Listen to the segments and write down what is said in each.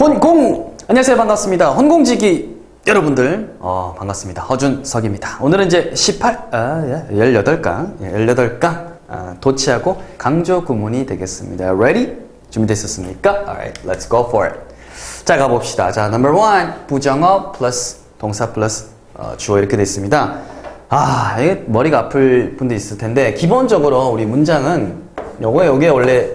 혼공! 안녕하세요. 반갑습니다. 혼공지기 여러분들, 반갑습니다. 허준석입니다. 오늘은 이제 18강 도치하고 강조 구문이 되겠습니다. Ready? 준비됐었습니까? Alright, let's go for it. 자, 가봅시다. 자, number one. 부정어 플러스 동사 플러스 주어 이렇게 돼 있습니다. 이게 머리가 아플 분도 있을 텐데, 기본적으로 우리 문장은 요게 원래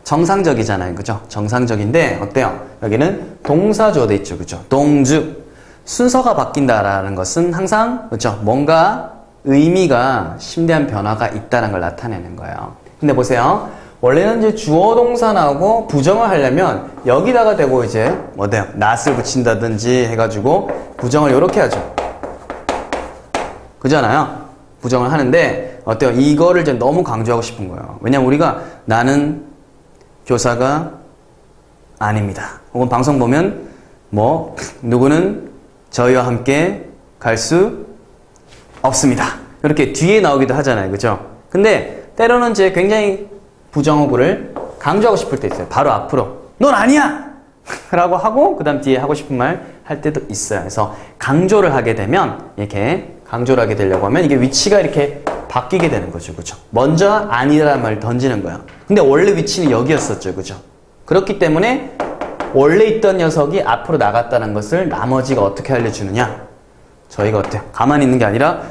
정상적이잖아요. 그죠? 정상적인데, 어때요? 여기는 동사 주어 돼 있죠. 그죠? 동주. 순서가 바뀐다라는 것은 항상, 그죠? 뭔가 의미가 심대한 변화가 있다는 걸 나타내는 거예요. 근데 보세요. 원래는 이제 주어 동사 나오고 부정을 하려면 여기다가 대고 이제 뭐돼요? not을 붙인다든지 해가지고 부정을 이렇게 하죠. 그잖아요? 부정을 하는데, 어때요? 이거를 이제 너무 강조하고 싶은 거예요. 왜냐면 우리가 나는 교사가 아닙니다. 혹은 방송 보면 누구는 저희와 함께 갈 수 없습니다. 이렇게 뒤에 나오기도 하잖아요. 그죠? 근데 때로는 이제 굉장히 부정어구를 강조하고 싶을 때 있어요. 바로 앞으로 넌 아니야! 라고 하고 그 다음 뒤에 하고 싶은 말 할 때도 있어요. 그래서 강조를 하게 되면 이렇게 강조를 하게 되려고 하면 이게 위치가 이렇게 바뀌게 되는 거죠. 그죠? 먼저 아니라는 말을 던지는 거야. 근데 원래 위치는 여기였었죠. 그죠? 그렇기 때문에 원래 있던 녀석이 앞으로 나갔다는 것을 나머지가 어떻게 알려주느냐? 저희가 어때요? 가만히 있는 게 아니라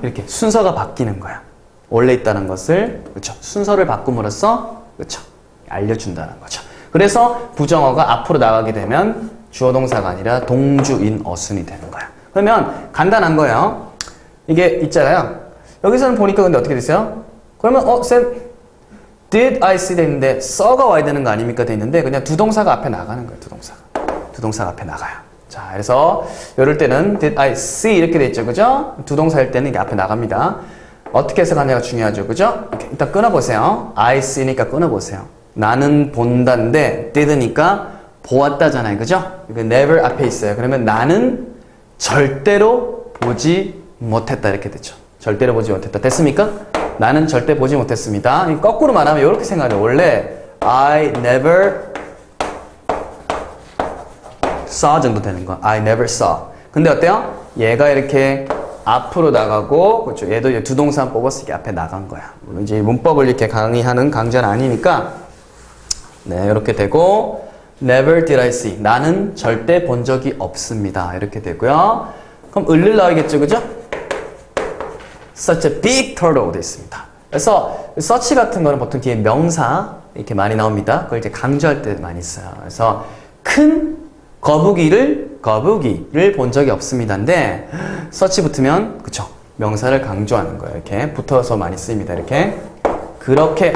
이렇게 순서가 바뀌는 거야. 원래 있다는 것을, 그렇죠? 순서를 바꿈으로써, 그렇죠? 알려준다는 거죠. 그래서 부정어가 앞으로 나가게 되면 주어 동사가 아니라 동주인 어순이 되는 거야. 그러면 간단한 거예요. 이게 있잖아요. 여기서는 보니까 근데 어떻게 됐어요? 그러면 쌤 did I see 돼 있는데 써가 와야 되는 거 아닙니까? 돼 있는데 그냥 두 동사가 앞에 나가는 거예요. 두 동사가 앞에 나가요. 자, 그래서 이럴 때는 did I see 이렇게 돼 있죠. 그죠? 두 동사일 때는 이게 앞에 나갑니다. 어떻게 해석하냐가 중요하죠. 그죠? 일단 끊어보세요. I see니까 끊어보세요. 나는 본다인데 did니까 보았다잖아요. 그죠? 이거 never 앞에 있어요. 그러면 나는 절대로 보지 못했다 이렇게 되죠. 절대로 보지 못했다. 됐습니까? 나는 절대 보지 못했습니다. 거꾸로 말하면 이렇게 생각해요. 원래 I never saw 정도 되는 거. I never saw. 근데 어때요? 얘가 이렇게 앞으로 나가고, 그렇죠? 얘도 이제 두 동사 뽑았으니까 앞에 나간 거야. 물론 이제 문법을 이렇게 강의하는 강좌는 아니니까, 네, 이렇게 되고, never did I see. 나는 절대 본 적이 없습니다. 이렇게 되고요. 그럼 을을 나오겠죠, 그죠? such a big turtle 돼 있습니다. 그래서 such 같은 거는 보통 뒤에 명사 이렇게 많이 나옵니다. 그걸 이제 강조할 때 많이 써요. 그래서 큰 거북이를 본 적이 없습니다인데 such 붙으면 그쵸? 명사를 강조하는 거예요. 이렇게 붙어서 많이 쓰입니다. 이렇게 이렇게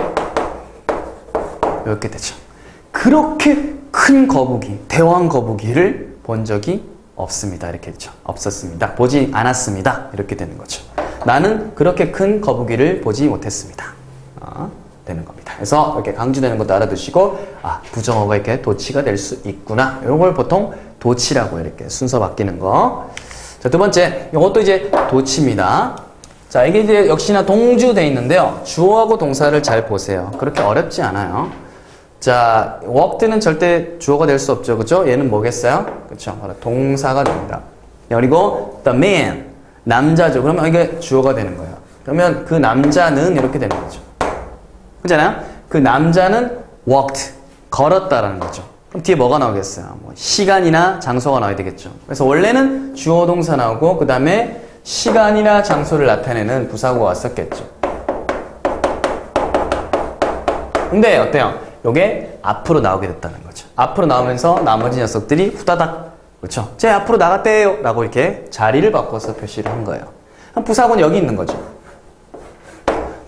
되죠. 그렇게 큰 거북이, 대왕 거북이를 본 적이 없습니다. 이렇게 되죠. 없었습니다. 보지 않았습니다. 이렇게 되는 거죠. 나는 그렇게 큰 거북이를 보지 못했습니다. 되는 겁니다. 그래서 이렇게 강조되는 것도 알아두시고, 부정어가 이렇게 도치가 될 수 있구나. 이런 걸 보통 도치라고 이렇게 순서 바뀌는 거. 자, 두 번째, 이것도 이제 도치입니다. 자, 이게 이제 역시나 동주 돼 있는데요. 주어하고 동사를 잘 보세요. 그렇게 어렵지 않아요. 자, walked는 절대 주어가 될 수 없죠. 그죠? 얘는 뭐겠어요? 그쵸? 바로 동사가 됩니다. 그리고 the man. 남자죠. 그러면 이게 주어가 되는 거예요. 그러면 그 남자는 이렇게 되는 거죠. 그렇잖아요? 그 남자는 walked. 걸었다라는 거죠. 그럼 뒤에 뭐가 나오겠어요? 시간이나 장소가 나와야 되겠죠. 그래서 원래는 주어 동사 나오고 그 다음에 시간이나 장소를 나타내는 부사구가 왔었겠죠. 근데 어때요? 이게 앞으로 나오게 됐다는 거죠. 앞으로 나오면서 나머지 녀석들이 후다닥 그렇죠? 쟤 앞으로 나갔대요 라고 이렇게 자리를 바꿔서 표시를 한 거예요. 부사구는 여기 있는 거죠.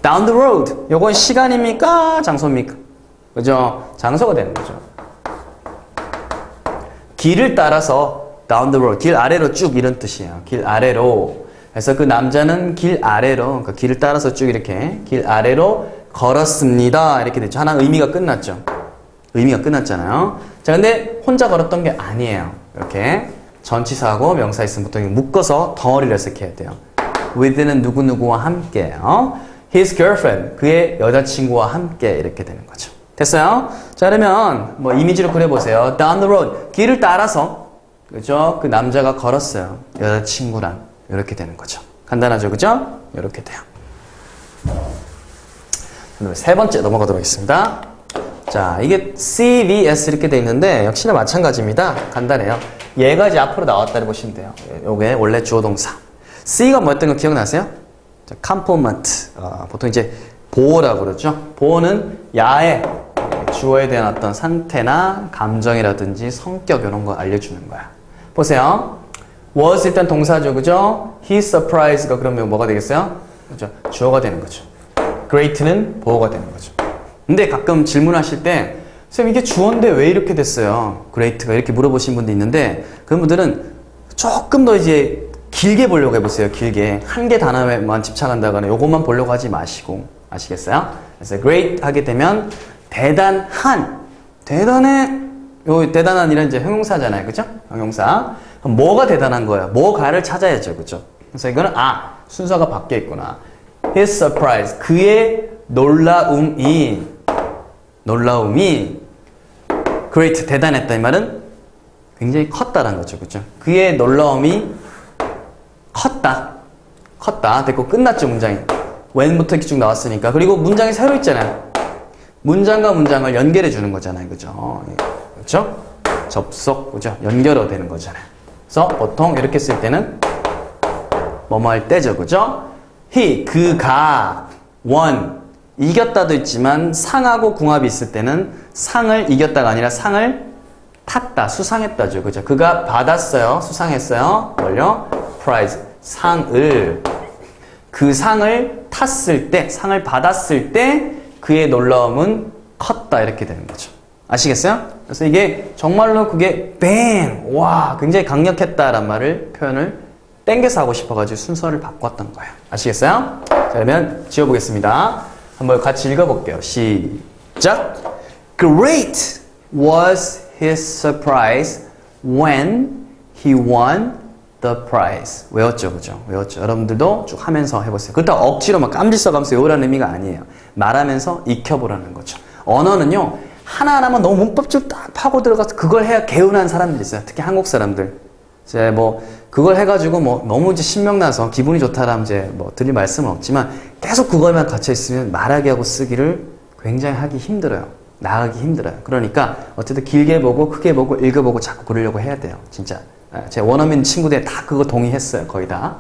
down the road. 요건 시간입니까? 장소입니까? 그죠? 장소가 되는 거죠. 길을 따라서 down the road. 길 아래로 쭉 이런 뜻이에요. 길 아래로. 그래서 그 남자는 길 아래로, 그러니까 길을 따라서 쭉 이렇게 길 아래로 걸었습니다. 이렇게 됐죠. 하나 의미가 끝났죠. 의미가 끝났잖아요. 자, 근데 혼자 걸었던 게 아니에요. 이렇게 전치사하고 명사 있으면 보통 묶어서 덩어리를 해석해야 돼요. with는 누구누구와 함께요. His girlfriend, 그의 여자친구와 함께 이렇게 되는 거죠. 됐어요? 자, 그러면 뭐 이미지로 그려보세요. Down the road. 길을 따라서 그죠? 그 남자가 걸었어요. 여자친구랑 이렇게 되는 거죠. 간단하죠, 그죠? 이렇게 돼요. 그럼 세 번째 넘어가도록 하겠습니다. 자, 이게 CVS 이렇게 돼 있는데 역시나 마찬가지입니다. 간단해요. 얘가 이제 앞으로 나왔다고 보시면 돼요. 요게 원래 주어 동사. C가 뭐였던 거 기억나세요? 자, complement. 보통 이제 보호라고 그러죠. 보호는 야의 주어에 대한 어떤 상태나 감정이라든지 성격 이런 거 알려주는 거야. 보세요. was 일단 동사죠, 그죠? He surprised가 그러면 뭐가 되겠어요? 그죠? 주어가 되는 거죠. great는 보호가 되는 거죠. 근데 가끔 질문하실 때 선생님 이게 주어인데 왜 이렇게 됐어요? great가 이렇게 물어보신 분도 있는데 그런 분들은 조금 더 이제 길게 보려고 해보세요. 길게 한 개 단어에만 집착한다거나 요것만 보려고 하지 마시고 아시겠어요? 그래서 great 하게 되면 대단한 대단해 요 대단한이란 이제 형용사잖아요. 그죠? 형용사. 그럼 뭐가 대단한 거예요? 뭐가를 찾아야죠. 그죠? 그래서 이거는 순서가 바뀌어 있구나. His surprise. 그의 놀라움이 great 대단했다 이 말은 굉장히 컸다라는 거죠. 그죠? 그의 놀라움이 컸다. 됐고 끝났죠, 문장이. when부터 이렇게 쭉 나왔으니까. 그리고 문장이 새로 있잖아요. 문장과 문장을 연결해 주는 거잖아요. 그죠? 그렇죠? 접속, 그죠? 연결어 되는 거잖아요. 그래서 보통 이렇게 쓸 때는 뭐뭐 할 때죠. 그죠? he, 그가, won, 이겼다도 있지만 상하고 궁합이 있을 때는 상을 이겼다가 아니라 상을 탔다, 수상했다죠. 그죠? 그가 받았어요. 수상했어요. 뭘요? prize, 상을. 그 상을 탔을 때, 상을 받았을 때 그의 놀라움은 컸다 이렇게 되는 거죠. 아시겠어요? 그래서 이게 정말로 그게 bang, 와 굉장히 강력했다란 말을 표현을 땡겨서 하고 싶어가지고 순서를 바꿨던 거예요. 아시겠어요? 자, 그러면 지어보겠습니다. 한번 같이 읽어볼게요. 시작. Great was his surprise when he won the prize. 외웠죠, 그죠? 외웠죠. 여러분들도 쭉 하면서 해보세요. 그렇다고 억지로 막 깜질 써가면서 외우라는 의미가 아니에요. 말하면서 익혀보라는 거죠. 언어는요, 하나하나만 너무 문법적으로 딱 파고 들어가서 그걸 해야 개운한 사람들이 있어요. 특히 한국 사람들. 이제 뭐, 그걸 해가지고 뭐, 너무 이제 신명나서 기분이 좋다라면 이제 뭐, 드릴 말씀은 없지만, 계속 그걸만 갇혀있으면 말하기 하고 쓰기를 굉장히 하기 힘들어요. 나가기 힘들어요. 그러니까, 어쨌든 길게 보고, 크게 보고, 읽어보고 자꾸 그러려고 해야 돼요. 진짜. 제 원어민 친구들이 다 그거 동의했어요. 거의 다.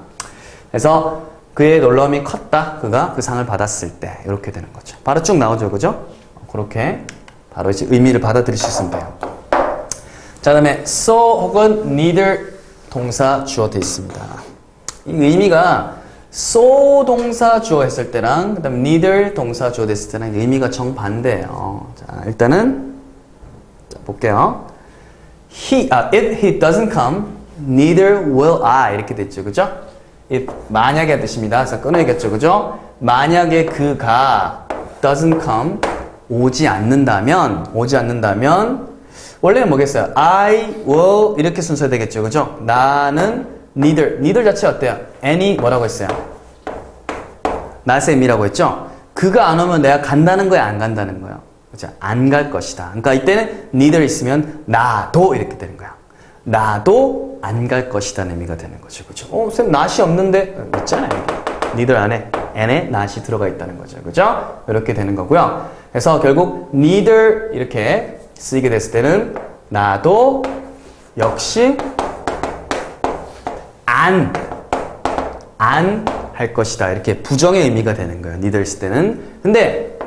그래서 그의 놀라움이 컸다. 그가 그 상을 받았을 때 이렇게 되는 거죠. 바로 쭉 나오죠. 그죠? 그렇게 바로 이제 의미를 받아들일 수 있으면 돼요. 자, 다음에 so 혹은 neither 동사 주어 돼 있습니다. 이 의미가 so 동사 주어 했을 때랑 그 다음에 neither 동사 주어 됐을 때랑 의미가 정반대예요. 자, 일단은 자, 볼게요. if he doesn't come, neither will I. 이렇게 됐죠. 그죠? if, 만약의 뜻입니다. 그래서 끊어야겠죠. 그죠? 만약에 그가 doesn't come, 오지 않는다면, 원래는 뭐겠어요? I will, 이렇게 순서 되겠죠. 그죠? 나는 neither 자체 어때요? any 뭐라고 했어요? 나셈이라고 했죠? 그가 안 오면 내가 간다는 거야, 안 간다는 거야? 그죠? 안 갈 것이다. 그러니까 이때는 neither 있으면 나도 이렇게 되는 거야. 나도 안 갈 것이다는 의미가 되는 거죠. 그죠? 쌤, not이 없는데? 있잖아요. neither 안에 n에 not이 들어가 있다는 거죠. 그죠? 이렇게 되는 거고요. 그래서 결국 neither 이렇게 쓰이게 됐을 때는 나도 역시 안 할 것이다. 이렇게 부정의 의미가 되는 거예요. neither 있을 때는. 근데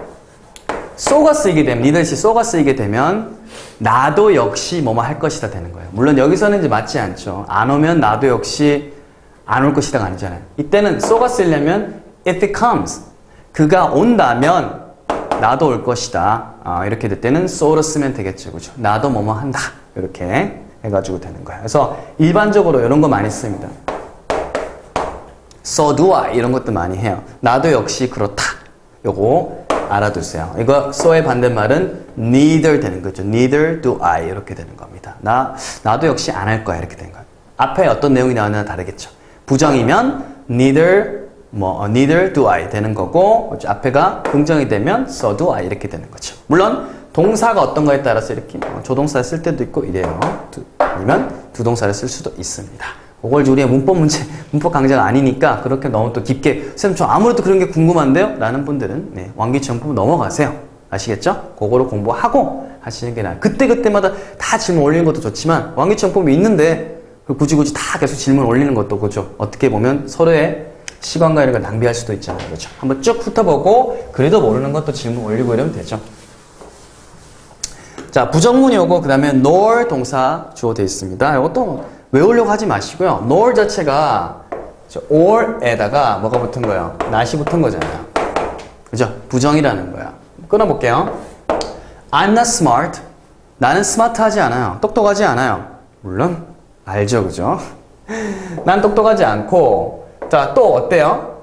so가 쓰이게 되면, neither so가 쓰이게 되면 나도 역시 뭐뭐 할 것이다 되는 거예요. 물론 여기서는 이제 맞지 않죠. 안 오면 나도 역시 안 올 것이다가 아니잖아요. 이때는 so가 쓰려면 if it comes, 그가 온다면 나도 올 것이다. 이렇게 될 때는 so로 쓰면 되겠죠. 그죠? 나도 뭐뭐 한다. 이렇게 해가지고 되는 거예요. 그래서 일반적으로 이런 거 많이 씁니다. So do I 이런 것도 많이 해요. 나도 역시 그렇다. 요거 알아두세요. 이거 so의 반대말은 neither 되는 거죠. neither do I 이렇게 되는 겁니다. 나도 역시 안 할 거야 이렇게 되는 거예요. 앞에 어떤 내용이 나오느냐 다르겠죠. 부정이면 neither do I 되는 거고 앞에가 긍정이 되면 so do I 이렇게 되는 거죠. 물론 동사가 어떤 거에 따라서 이렇게 조동사를 쓸 때도 있고 이래요. 아니면 두 동사를 쓸 수도 있습니다. 그걸 우리의 문법 강좌가 아니니까 그렇게 너무 또 깊게 선생님 저 아무래도 그런 게 궁금한데요? 라는 분들은 네, 완기정품 넘어가세요. 아시겠죠? 그거를 공부하고 하시는 게 나아요. 그때그때마다 다 질문 올리는 것도 좋지만 완기정품이 있는데 굳이 다 계속 질문 올리는 것도 그죠? 어떻게 보면 서로의 시간과 이런 걸 낭비할 수도 있잖아요. 그렇죠? 한번 쭉 훑어보고 그래도 모르는 것도 질문 올리고 이러면 되죠. 자, 부정문이 오고 그 다음에 nor 동사 주어 되어 있습니다. 이것도 외우려고 하지 마시고요. nor 자체가 or에다가 뭐가 붙은 거예요? not이 붙은 거잖아요. 그죠? 부정이라는 거야. 끊어볼게요. I'm not smart. 나는 스마트하지 않아요. 똑똑하지 않아요. 물론 알죠, 그죠? 난 똑똑하지 않고 자, 또 어때요?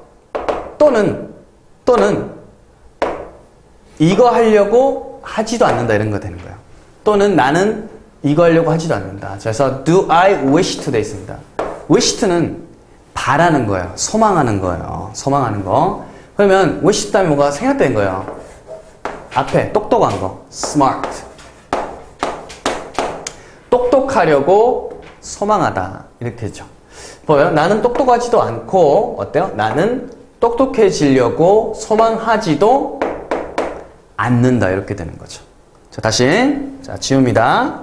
또는 이거 하려고 하지도 않는다 이런 거 되는 거예요. 또는 나는 이거 하려고 하지도 않는다. 그래서 do I wish to 돼 있습니다. wish to는 바라는 거예요. 소망하는 거예요. 소망하는 거. 그러면 wish 다음에 뭐가 생략된 거예요. 앞에 똑똑한 거 smart. 똑똑하려고 소망하다 이렇게 되죠. 보여요? 나는 똑똑하지도 않고 어때요? 나는 똑똑해지려고 소망하지도 않는다 이렇게 되는 거죠. 자, 다시 자 지웁니다.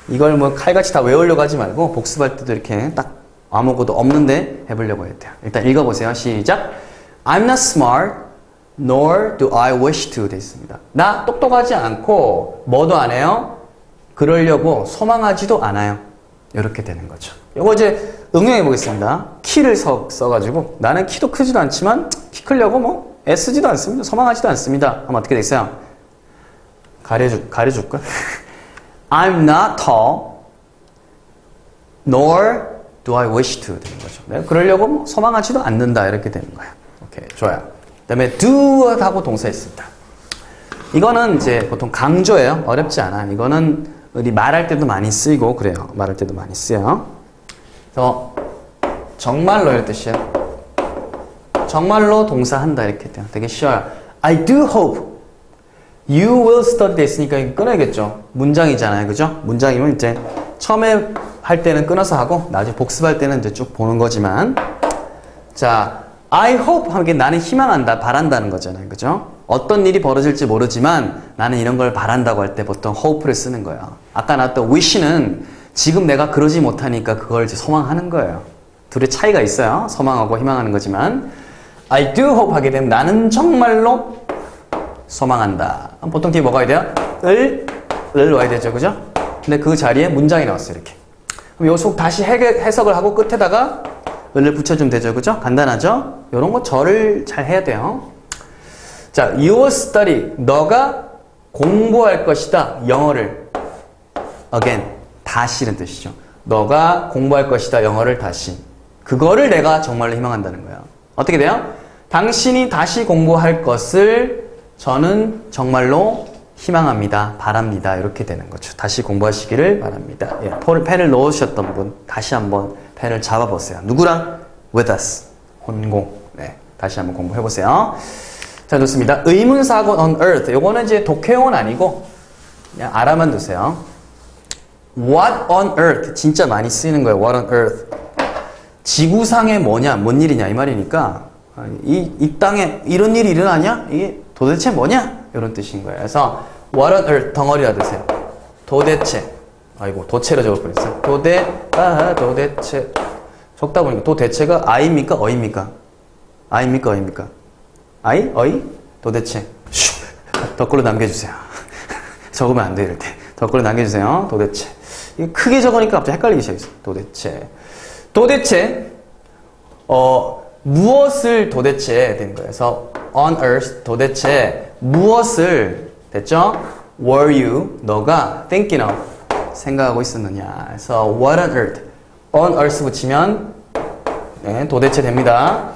이걸 뭐 칼같이 다 외우려고 하지 말고 복습할 때도 이렇게 딱 아무것도 없는데 해보려고 해야 돼요. 일단 읽어보세요. 시작. I'm not smart, nor do I wish to 돼 있습니다. 나 똑똑하지 않고 뭐도 안 해요? 그러려고 소망하지도 않아요. 이렇게 되는 거죠. 이거 이제 응용해 보겠습니다. 키를 써가지고 나는 키도 크지도 않지만 키 크려고 뭐 애쓰지도 않습니다. 소망하지도 않습니다. 하면 어떻게 되겠어요? 가려줄까? I'm not tall, nor do I wish to 되는 거죠. 네, 그러려고 뭐 소망하지도 않는다 이렇게 되는 거예요. 오케이, 좋아요. 그 다음에 do하고 동사 있습니다. 이거는 이제 보통 강조예요. 어렵지 않아. 이거는 우리 말할 때도 많이 쓰이고 그래요. 말할 때도 많이 쓰여요. 그래서 정말로 이런 뜻이에요. 정말로 동사한다 이렇게 돼요. 되게 쉬워요. I do hope you will study 돼 있으니까 이거 끊어야겠죠. 문장이잖아요. 그죠? 문장이면 이제 처음에 할 때는 끊어서 하고 나중에 복습할 때는 이제 쭉 보는 거지만 자, I hope 하는 게 나는 희망한다, 바란다는 거잖아요. 그죠? 어떤 일이 벌어질지 모르지만 나는 이런 걸 바란다고 할 때 보통 hope를 쓰는 거예요. 아까 나왔던 wish는 지금 내가 그러지 못하니까 그걸 이제 소망하는 거예요. 둘의 차이가 있어요. 소망하고 희망하는 거지만 I do hope 하게 되면 나는 정말로 소망한다. 보통 뒤에 뭐가 와야 돼요? 을 와야 되죠. 그죠? 근데 그 자리에 문장이 나왔어요. 이렇게. 그럼 요 속 다시 해석을 하고 끝에다가 을을 붙여주면 되죠. 그죠? 간단하죠? 요런 거 절을 잘 해야 돼요. 자, you will study. 너가 공부할 것이다. 영어를. again. 다시는 뜻이죠. 너가 공부할 것이다. 영어를 다시. 그거를 내가 정말로 희망한다는 거예요. 어떻게 돼요? 당신이 다시 공부할 것을 저는 정말로 희망합니다. 바랍니다. 이렇게 되는 거죠. 다시 공부하시기를 바랍니다. 예, 펜을 넣으셨던 분 다시 한번 펜을 잡아보세요. 누구랑? With us. 혼공. 네, 다시 한번 공부해보세요. 자, 좋습니다. 의문사고 on earth. 요거는 이제 독해용은 아니고 그냥 알아만 두세요. What on earth. 진짜 많이 쓰이는 거예요. What on earth. 지구상에 뭐냐, 뭔 일이냐 이 말이니까 이 땅에 이런 일이 일어나냐? 이게 도대체 뭐냐? 이런 뜻인 거예요. 그래서 What on earth 덩어리라 드세요. 도대체. 아이고 도체로 적을 뻔했어요. 도대체. 적다 보니까 도대체가 아입니까? 어입니까? 아입니까? 어입니까? 아이? 어이? 도대체. 덧글로 남겨주세요. 적으면 안 돼 이럴 때. 덧글로 남겨주세요. 도대체. 이거 크게 적으니까 갑자기 헷갈리기 시작했어요. 도대체 무엇을 도대체 된 거예요. 그래서 on earth 도대체 무엇을 됐죠? Were you 너가 thinking of 생각하고 있었느냐. 그래서 what on earth on earth 붙이면 네, 도대체 됩니다.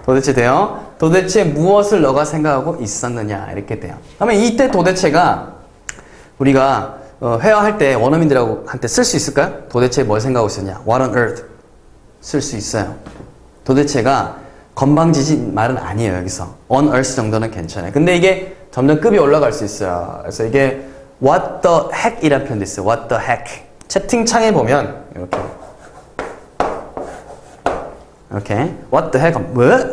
도대체 돼요. 도대체 무엇을 너가 생각하고 있었느냐 이렇게 돼요. 그러면 이때 도대체가 우리가 회화할 때 원어민들하고 한테 쓸 수 있을까요? 도대체 뭘 생각하고 있었냐? What on earth 쓸 수 있어요. 도대체가 건방지진 말은 아니에요. 여기서 on earth 정도는 괜찮아요. 근데 이게 점점 급이 올라갈 수 있어요. 그래서 이게 what the heck 이라는 표현도 있어요. what the heck. 채팅창에 보면 이렇게 what the heck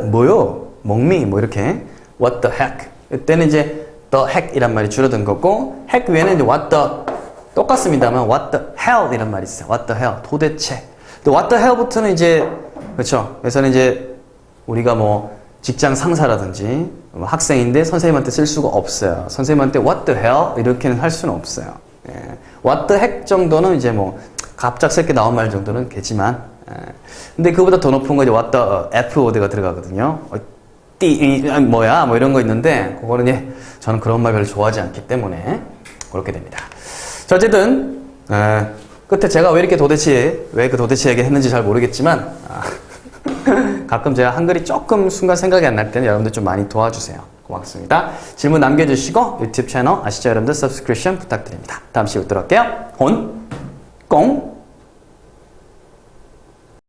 뭐요? 멍미 뭐 이렇게 what the heck. 이때는 이제 the heck 이란 말이 줄어든 거고 heck 위에는 이제 what the 똑같습니다만 what the hell 이란 말이 있어요. what the hell 도대체. 또 what the hell부터는 이제 그렇죠. 그래서는 이제 우리가 뭐 직장 상사라든지 뭐 학생인데 선생님한테 쓸 수가 없어요. 선생님한테 what the hell 이렇게는 할 수는 없어요. 예. what the heck 정도는 이제 뭐 갑작스럽게 나온 말 정도는 되지만 근데 그보다 더 높은 거 이제 what the F word가 들어가거든요. 뭐야 뭐 이런 거 있는데 그거는 예, 저는 그런 말 별로 좋아하지 않기 때문에 그렇게 됩니다. 자, 어쨌든 끝에 제가 왜 이렇게 왜 그 도대체 얘기 했는지 잘 모르겠지만 가끔 제가 한글이 조금 순간 생각이 안 날 때는 여러분들 좀 많이 도와주세요. 고맙습니다. 질문 남겨주시고 유튜브 채널 아시죠 여러분들 서브스크립션 부탁드립니다. 다음 시간에 뵙도록 할게요. 혼, 꽁